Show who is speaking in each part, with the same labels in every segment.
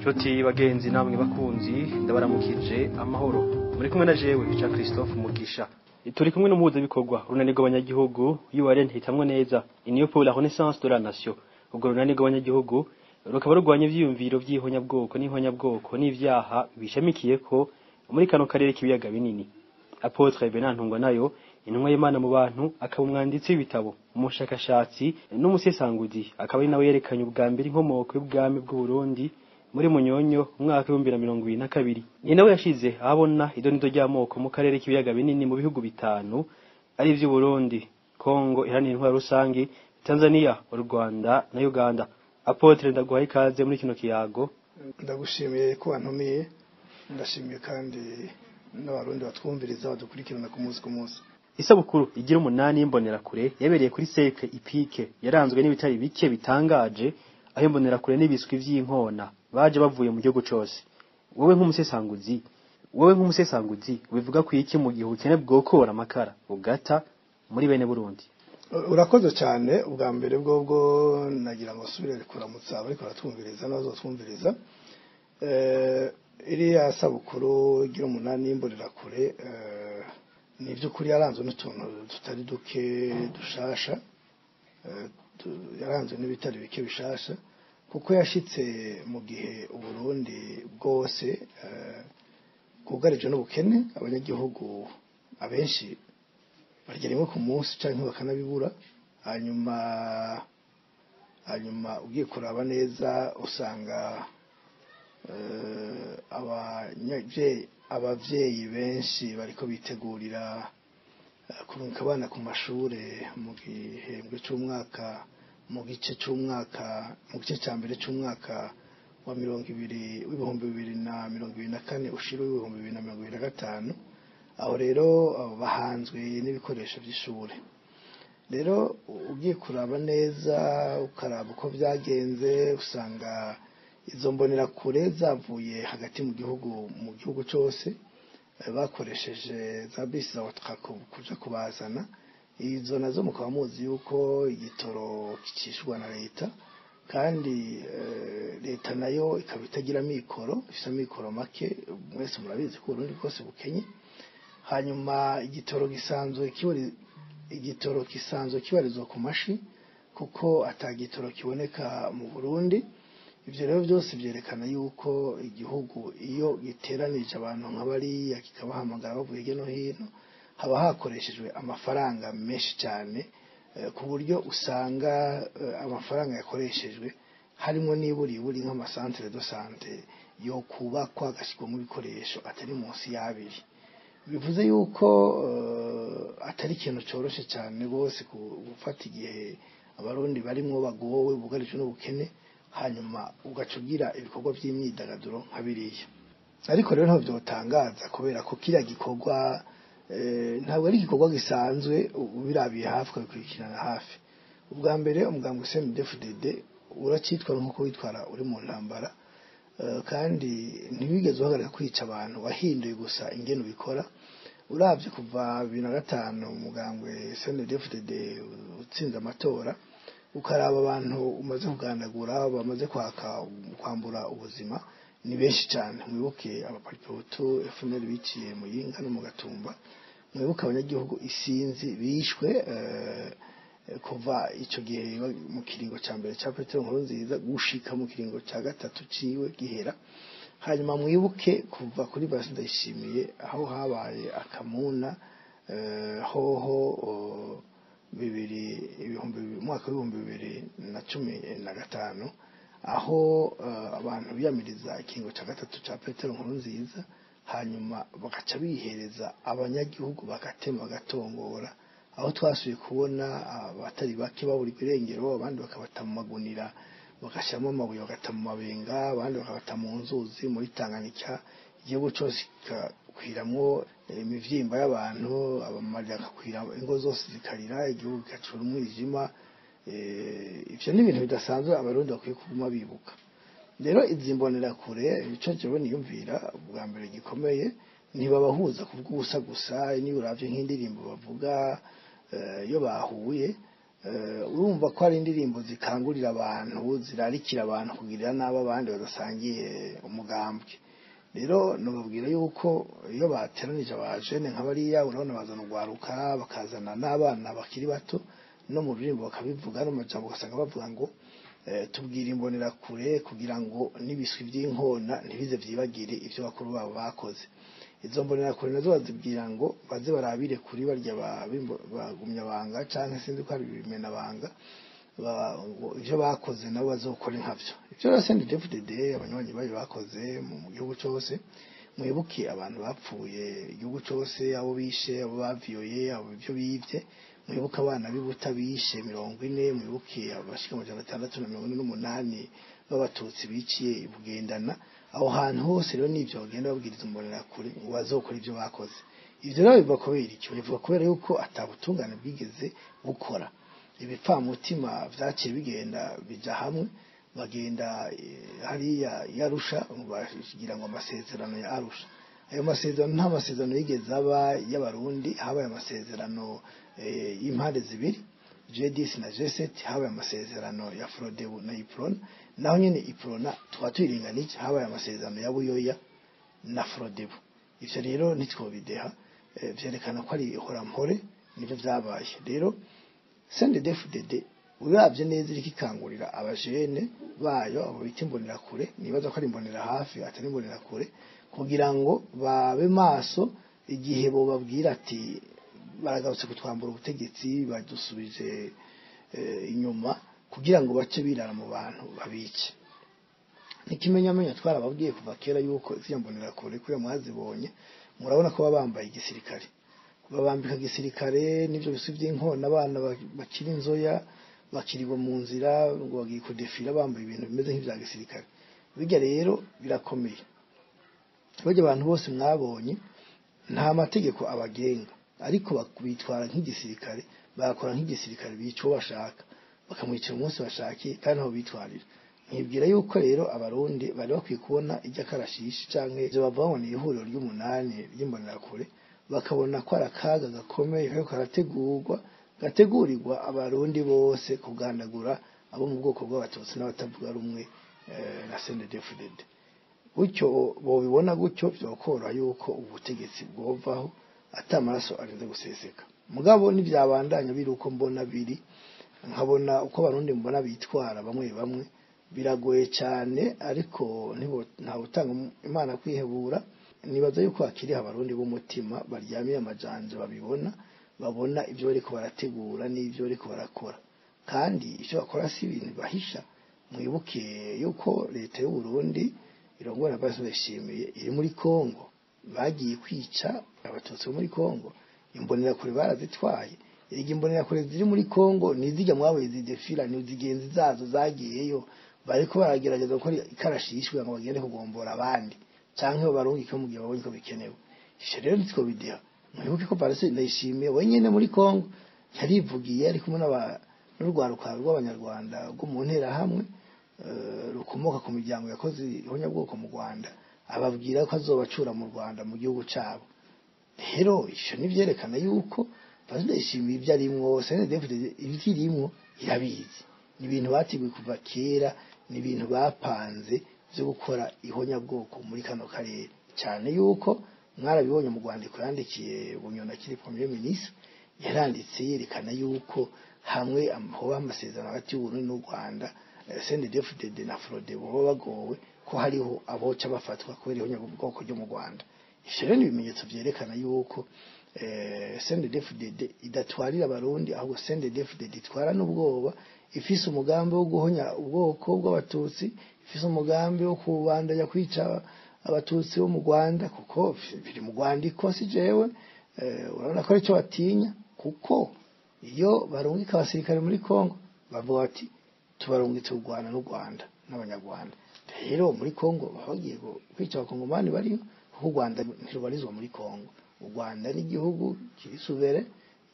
Speaker 1: Nshuti bagenzi namwe bakunzi ndabaramukije amahoro muri kumwe na jewe Jean Christophe Mugisha turi kumwe n'umuhuza bikorwa runani rw'abanyagihugu y'uware ntitamwe neza iniyo pour la renaissance de la nation ubwo runani rw'abanyagihugu rukaba rurwanya ivyiyumviro by'ihonyabwoko n'ihonyabwoko n'ivyaha bishamikiye ko muri kano karere k'ibiyaga binini. Apotre Benantungwa nayo intumwa y'Imana mu bantu akaba umwanditsi w'ibitabo umushakashatsi n'umusesanguzi akaba ari nawe yerekanye ubwa mbere inkomoko y'ubwami bw'u Burundi muri Munyonyo umwaka wa 2022. Ni nawe yashize abona idonido ry'amoko mu karere k'ibiyaga binini mu bihugu bitanu ari by'u Burundi, Kongo, Iharanira Intwaro Rusangi, Tanzania, u Rwanda na Uganda. Apotre ndaguhaye ikaze muri kino kiyago.
Speaker 2: Ndagushimiye ko wantumiye, ndashimiye kandi n'abarundi batwumviriza badukurikirana ku munsi.
Speaker 1: Isabukuru igira 8 y'imbonera kure yabereye kuri Seke Ipike yaranzwe n'ibitari bike bitangaje aho imbonera kure n'ibiswi vy'inkona baje bavuye mu gihugu cyose. Wowe nk'umusesanguzi bivuga ku iki mu gihe ukene bwokora amakara ugata muri bene Burundi?
Speaker 2: Urakoze cyane. Ubwa mbere bwo nagira ngo subire kuramutsa ariko baratwumviriza nazo twumviriza iriya sabukuru igira 8 y'imbonera kure ni by'ukuri yaranzwe n'utuntu tutari duke dushasha, yaranzwe n'ibitari bike bishasha kuko yashitse mu gihe Uburundi bwose bwugarije n'ubukene. Abanyagihugu abenshi barya rimwe ku munsi canke bakanabibura, hanyuma ugiye kuraba neza usanga abavyeyi benshi bariko bitegurira kurunka abana ku mashure mu gihembwe c'umwaka mu gice ca mbere c'umwaka wa 2024 ushira 2025. Aho rero bahanzwe n'ibikoresho by'ishure. Rero ugiye kuraba neza ukaraba uko byagenze usanga izo mbonera kure zavuye hagati mu gihugu cyose, bakoresheje za bisi za Watrako kuja kubazana. Izo nazo mukaba muzi yuko igitoro kicishwa na leta kandi leta nayo ikaba itagira mikoro, ifite mikoro make, mwese murabizi ko Burundi bwose bukenye. Hanyuma igitoro kisanzwe kibarizwa ku mashi kuko atagitoro kiboneka mu Burundi. Ivyo rero byose byerekana yuko igihugu iyo giteranije abantu nk'abariya kikabahamagara bavuye hirya no hino haba hakoreshejwe amafaranga menshi cyane, ku buryo usanga amafaranga yakoreshejwe harimo niburi nk'amasantere de sante yo kubakwa agashyirwamo ibikoresho atari munsi y'abiri. Bivuze yuko atari ikintu cyoroshe cyane bose gufata igihe abarundi barimo bagowe bugarije n'ubukene hanyuma ugacugira ibikorwa by'imyidagaduro nka biriya. Ariko rero ntabwo byotangaza kubera ko kiriya gikorwa ntabwo ari igikorwa gisanzwe ubirabiye hafi ukabikurikirana hafi. Ubwa mbere umugambwe CNDD-FDD uracitwara nk'uko witwara uri mu ntambara, kandi ntibigeze uhagarika kwica abantu, wahinduye gusa ingene ubikora. Uravye kuva 2005 umugambwe CNDD-FDD utsinze amatora, ukaraba abantu umaze kugandagura bamaze kwambura ubuzima ni benshi cyane. Mwibuke abaparipoto FNL biciye mu Yinga no mu Gatumba, mwibuke abanyagihugu isinzi bishwe kuva ico gihe mu kiringo ca mbere ca Petero Nkurunziza gushika mu kiringo ca gatatu ciwe gihera. Hanyuma mwibuke kuva kuri Basi Ndayishimiye aho habaye akamuna hoho mwaka wa 2015 aho abantu biyamiriza ikiringo ca gatatu ca Petero Nkurunziza, hanyuma bagaca bihereza abanyagihugu bagatema bagatongora, aho twasuye kubona abatari bake babura irengero, abandi bakabata mu magunira bagashamo amabuye bagata mu mabenga, abandi bakabata mu nzuzi muri Tanganyika. Igihugu cyose kwiramwo imivyimba y'abantu, abamarira akakwira ingo zose zikarira, igihugu gacura umwijima. Ivyo ni ibintu bidasanzwe abarundi bakwiye kuguma bibuka. Rero izimbonera kure ico jewe niyumvira ubwa mbere gikomeye ntibabahuza kubw'ubusa gusa. Ni uravye nk'indirimbo bavuga iyo bahuye urumva ko hari indirimbo zikangurira abantu zirarikira abantu kugirira nabi abandi badasangiye umugambwe. Rero nababwira yuko iyo bateranije abajene nk'abariya urabona bazana urwaruka bakazana n'abana bakiri bato no mu rurimi bakabivuga no mu majambo ugasanga bavuga ngo tubwira imbonera kure kugira ngo n'ibiswi by'inkona ntibize byibagire ibyo bakuru babo bakoze. Izo mbonera kure nazo bazibwira ngo baze barabire kuri barya bagumya banga canke sinzi ko ari bimena banga ivyo bakoze nabo bazokora nkavyo. Ivyo rasende DFDD abanywanyi bayo bakoze mu gihugu cyose, mwibuke abantu bapfuye igihugu cyose, abo bishe, abo baviyoye, abo ivyo bivye, mwibuke abana bibuta bishe 40, mwibuke abashika 648 b'abatutsi biciye ibugendana. Aho hantu hose rero nivyo bagenda babwiriza umbonera kure ngo bazokora ivyo bakoze. Ivyo rero biva kubera icyo, biva kubera yuko atabutungane bwigeze bukora. Ibipfamutima vyaciye bigenda bija hamwe, bagenda hariya yarusha bagira ngo amasezerano ya Arusha. Ayo masezerano nta masezerano yigeze aba y'abarundi, habaye amasezerano y'impande zibiri, JDC na G7, habaye amasezerano ya Frodebu na Iprona, naho nyene Iprona twatuyiringanije, habaye amasezerano ya Buyoya na Frodebu. Ivyo rero nitwobideha vyerekana ko ari horampore nivyo vyabaye. Rero CNDD-FDD uravye neza irikikangurira abajene bayo abo bita imbonera kure, nibaza ko ari imbonera hafi atari imbonera kure, kugira ngo babe maso igihe bo babwira ati baragarutse kutwambura ubutegetsi badusubije inyuma, kugira ngo bace birara mu bantu babice. Nikimenyamenya twarababwiye kuva kera yuko iziyambonera kure kuri mwazibonye, murabona ko babambaye igisirikare, babambika gisirikare n'ivyo bisu by'inkona, abana bakiri inzoya bakirirwa mu nzira ngo bagiye kudefira bambaye ibintu bimeze nk'ivya gisirikare. Bijya rero birakomeye. Bajya abantu bose mwabonye nta mategeko abagenga, ariko bitwara nk'igisirikare, bakora nk'igisirikare, bico bashaka bakamwicira umunsi bashakiye kandi aho bitwarira. Nkibwira yuko rero abarundi bari bakwiye kubona ijya karashishi canke ivyo bavuga ngo ni ihuriro ry'umunani ry'imbonera kure, bakabona ko arakaga gakomeye ariko gategurirwa abarundi bose kugandagura abo mu bwoko bw'abatutsi n'abatavuga rumwe na CNDD-FDD. Gutyo bobibona gutyo byokora yuko ubutegetsi bwovaho atamaraso arinze guseseka. Mugabo n'ivyabandanya biri uko mbona biri, nkabona uko abarundi mbona bitwara bamwe bamwe biragoye cyane, ariko nta utanga Imana kwihebura. Nibaza yuko akiri abarundi b'umutima baryamiye amajanja babona ibyo bariko barategura n'ibyo bariko barakora, kandi icyo bakora si ibintu bahisha. Mwibuke yuko leta y'u Burundi irongora Ndayishimiye iri muri Kongo, bagiye kwica abatutsi bo muri Kongo, imbonera kure barazitwaye. Igi imbonera kure ziri muri Kongo nizijya mwabaye zidefira, ni zigenzi zazo zagiyeyo, bariko baragerageza gukora ikarashishwe ngo bagende kugombora abandi canke barungike mu gihe babonye ko bikenewe. Ivyo rero nitwo bideha. Mwibuke ko Paris Ndayishimiye wenyene muri Kongo yarivugiye ari kumwe n'urwaruka rw'abanyarwanda rwo mu ntera hamwe rukomoka ku miryango yakoze ihonyabwoko mu Rwanda, ababwira ko azobacura mu Rwanda mu gihugu cabo. Rero ivyo nivyerekana yuko Paris Ndayishimiye ibyo arimwo, CNDD-FDD ibyirimwo irabizi. Ni ibintu batiguye kuva kera, ni ibintu bapanze byo gukora ihonyabwoko muri kano karere, cyane yuko mwarabibonye mu Rwanda yandikiye Bunyoni akiri Premier Ministre, yaranditse yerekana yuko hamwe hoba amasezerano hagati y'u Burundi n'u Rwanda, CNDD-FDD na Frodebu baba bagowe ko hariho aboca bafatwa kubera ihonyabwoko ryo mu Rwanda. Ivyo rero ni ibimenyetso vyerekana yuko CNDD-FDD idatwarira abarundi, ahubwo CNDD-FDD itwara n'ubwoba, ifise umugambi wo guhonya ubwoko bw'abatutsi, ifise umugambi wo kubandanya kwica abatutsi bo mu Rwanda, kuko biri mu Rwanda ikosi jewe urabona ko arico batinya, kuko iyo barungika abasirikare muri Kongo bavuga ati tubarungitse u Rwanda n'u Rwanda n'abanyarwanda. Rero muri Kongo bagiye kwica abakongomani bariyo, kuko u Rwanda ntirubarizwa muri Kongo. U Rwanda ni igihugu kirisubere,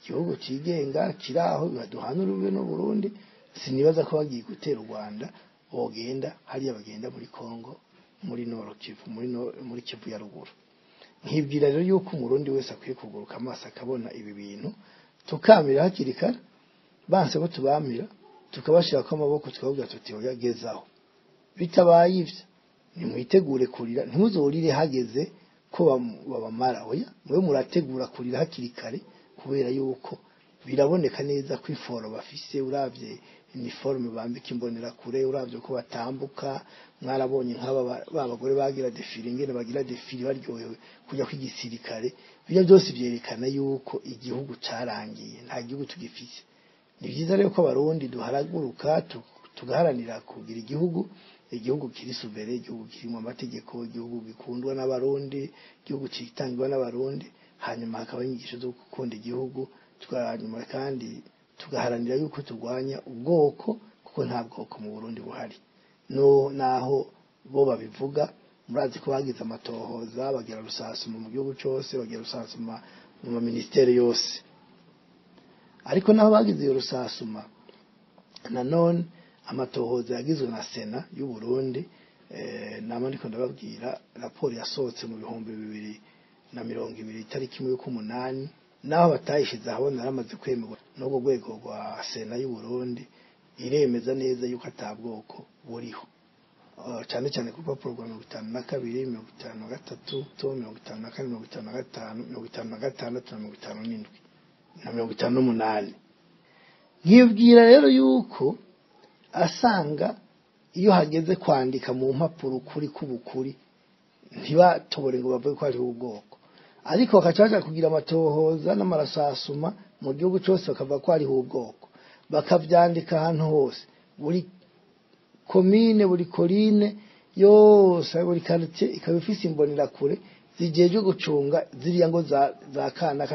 Speaker 2: igihugu cigenga kiraho baduhana urube no Burundi. Sinibaza ko bagiye gutera u Rwanda bogenda hariya bagenda muri Kongo, muri Nord Kivu, muri Kivu ya ruguru. Nkibwira rero yuko umurundi wese akwiye kuguruka amaso akabona ibi bintu, tukamira hakiri kare banse ko tubamira tukabashira ko amaboko tukavuga tuti oyagezaho bitabaye ivyo nimwitegure kurira ntimuzorire hageze ko babamara oya mwe murategura kurira hakiri kare kubera yuko biraboneka neza ko iforo bafise uravye uniforme bambika imbonera kure uravye ko batambuka mwarabonye nk'aba babagore bagira defile ingene bagira defile baryohewe kujya kwigisirikare bijya byose byerekana yuko igihugu carangiye nta gihugu tugifise ni byiza rero ko abarundi duharaguruka tugaharanira kugira igihugu kiri subere igihugu kirimo amategeko igihugu gikundwa n'abarundi igihugu citangwa n'abarundi hanyuma hakaba inyigisho zo gukunda igihugu twanyuma kandi tugaharanira yuko turwanya ubwoko kuko nta bwoko mu Burundi buhari no naho bo babivuga murazi ko bagize amatohoza bagira rusasuma mu gihugu cyose bagira rusasuma mu ministeri yose ariko naho bagize iyo rusasuma nanone amatohoza yagizwe na Sena y'u Burundi nama ndiko ndababwira raporo yasohotse mu 2020 itariki 1 naho batayishize aho naramaze kwemerwa no rwego rwa Sena y'u Burundi iremeza neza yuko atabwoko buriho cyane cyane ku rupapuro rwa 52 53 54 55 55 na 58 nkibwira rero yuko asanga iyo hageze kwandika mu mpapuro kuri kubukuri ntibatobore ngo bavuge ko ari ubwoko ariko bakacaja kugira amatohoza n'amarasasuma mu gihugu cyose bakava ko ari ubwoko bakavyandika ahantu hose buri komine buri korine yose buri quartier ikaba ifise imbonera kure zijeje gucunga ziriya ngo za kana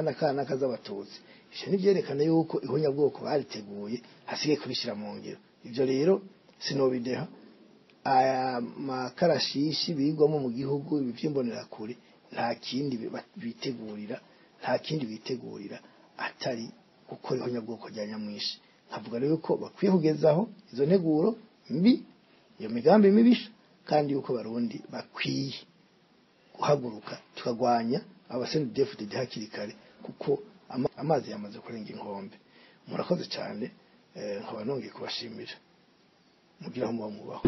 Speaker 2: z'abatutsi ivyo nivyerekana yuko ihonyabwoko bariteguye hasigaye kubishira mu ngiro ivyo rero sinobideha aya makarashishi bigwamo mu gihugu ibivyimbonera kure nta kindi bitegurira atari gukora ihonyabwoko rya nyamwishi nkavuga rero ko bakwiye kugezaho izo nteguro mbi iyo migambi mibisha kandi yuko barundi bakwiye guhaguruka tukagwanya abasendefudede hakiri kare kuko amazi yamaze kurenga inkombe murakoze cyane nkaba nongeye kubashimira mugira aho muba mubaho